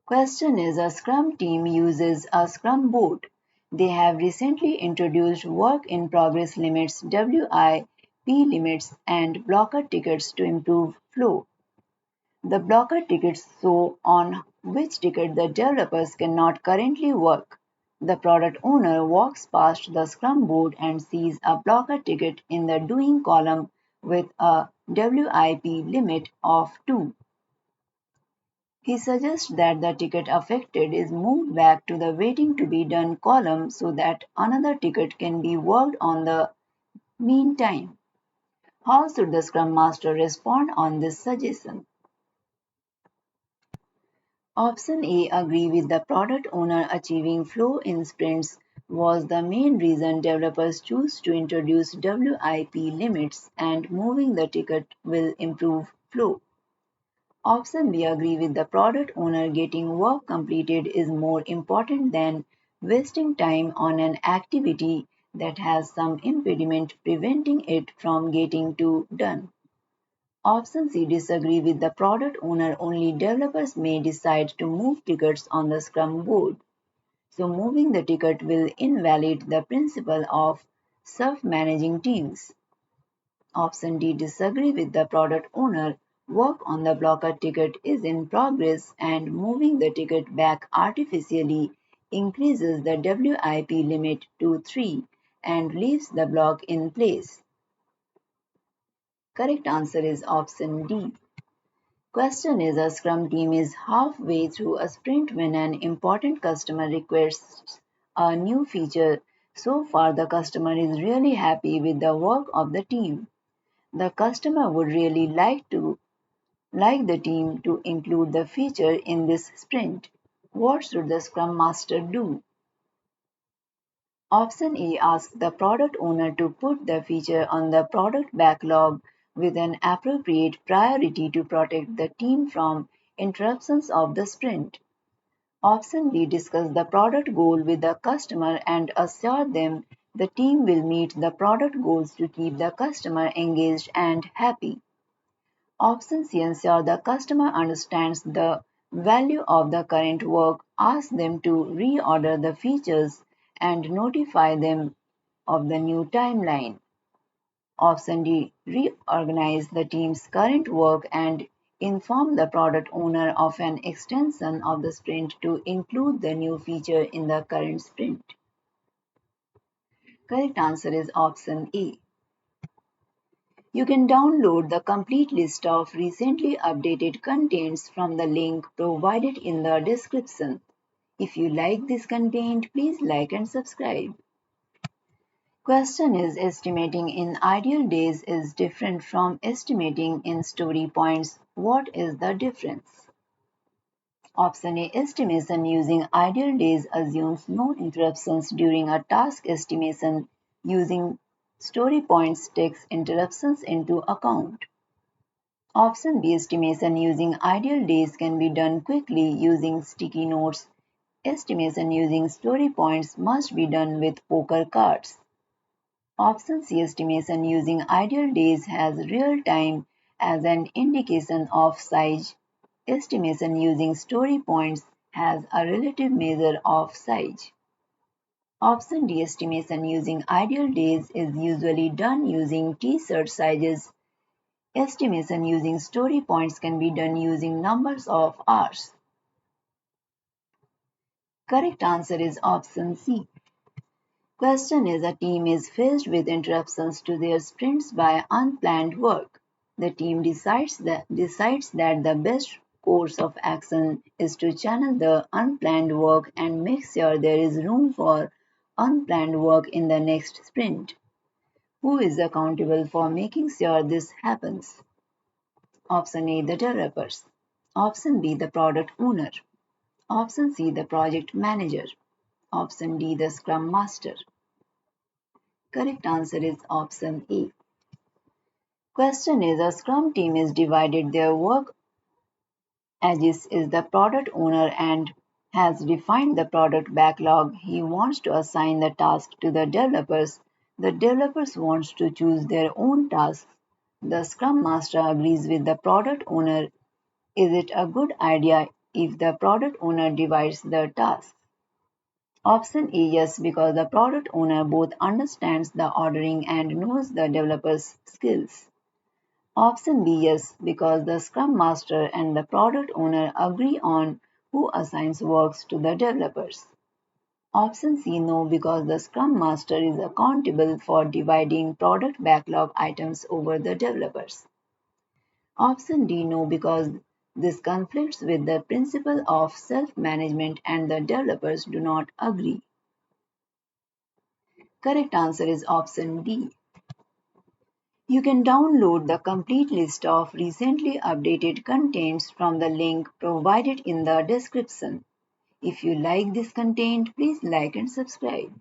Question is, a Scrum team uses a Scrum board. They have recently introduced work in progress limits, WIP limits, and blocker tickets to improve flow. The blocker tickets show on which ticket the developers cannot currently work. The product owner walks past the Scrum board and sees a blocker ticket in the doing column with a WIP limit of 2. He suggests that the ticket affected is moved back to the waiting to be done column so that another ticket can be worked on the meantime. How should the Scrum Master respond on this suggestion? Option A, agree with the product owner. Achieving flow in sprints was the main reason developers choose to introduce WIP limits, and moving the ticket will improve flow. Option B, agree with the product owner. Getting work completed is more important than wasting time on an activity that has some impediment preventing it from getting done. Option C, disagree with the product owner. Only developers may decide to move tickets on the Scrum board. So moving the ticket will invalidate the principle of self-managing teams. Option D, disagree with the product owner. Work on the blocker ticket is in progress and moving the ticket back artificially increases the WIP limit to 3 and leaves the block in place. Correct answer is option D. Question is, a Scrum team is halfway through a sprint when an important customer requests a new feature. So far, the customer is really happy with the work of the team. The customer would really like the team to include the feature in this sprint. What should the Scrum Master do? Option A asks the product owner to put the feature on the product backlog with an appropriate priority to protect the team from interruptions of the sprint. Option B, discuss the product goal with the customer and assure them the team will meet the product goals to keep the customer engaged and happy. Option C, ensure the customer understands the value of the current work, ask them to reorder the features, and notify them of the new timeline. Option D, reorganize the team's current work and inform the product owner of an extension of the sprint to include the new feature in the current sprint. Correct answer is option A. You can download the complete list of recently updated contents from the link provided in the description. If you like this content, please like and subscribe. Question is, estimating in ideal days is different from estimating in story points. What is the difference? Option A, estimation using ideal days assumes no interruptions during a task. Estimation using story points takes interruptions into account. Option B, estimation using ideal days can be done quickly using sticky notes. Estimation using story points must be done with poker cards. Option C, estimation using ideal days has real time as an indication of size. Estimation using story points has a relative measure of size. Option D, estimation using ideal days is usually done using t-shirt sizes. Estimation using story points can be done using numbers of hours. Correct answer is option C. Question is, a team is faced with interruptions to their sprints by unplanned work. The team decides that the best course of action is to channel the unplanned work and make sure there is room for unplanned work in the next sprint. Who is accountable for making sure this happens? Option A, the developers. Option B, the product owner. Option C, the project manager. Option D, the scrum master. Correct answer is option A. Question is, a scrum team is divided their work. Agis is the product owner and has defined the product backlog. He wants to assign the task to the developers. The developers want to choose their own tasks. The scrum master agrees with the product owner. Is it a good idea if the product owner divides the task. Option A, yes, because the product owner both understands the ordering and knows the developer's skills. Option B, yes, because the Scrum Master and the product owner agree on who assigns works to the developers. Option C, no, because the Scrum Master is accountable for dividing product backlog items over the developers. Option D, no, because this conflicts with the principle of self-management and the developers do not agree. Correct answer is option D. You can download the complete list of recently updated contents from the link provided in the description. If you like this content, please like and subscribe.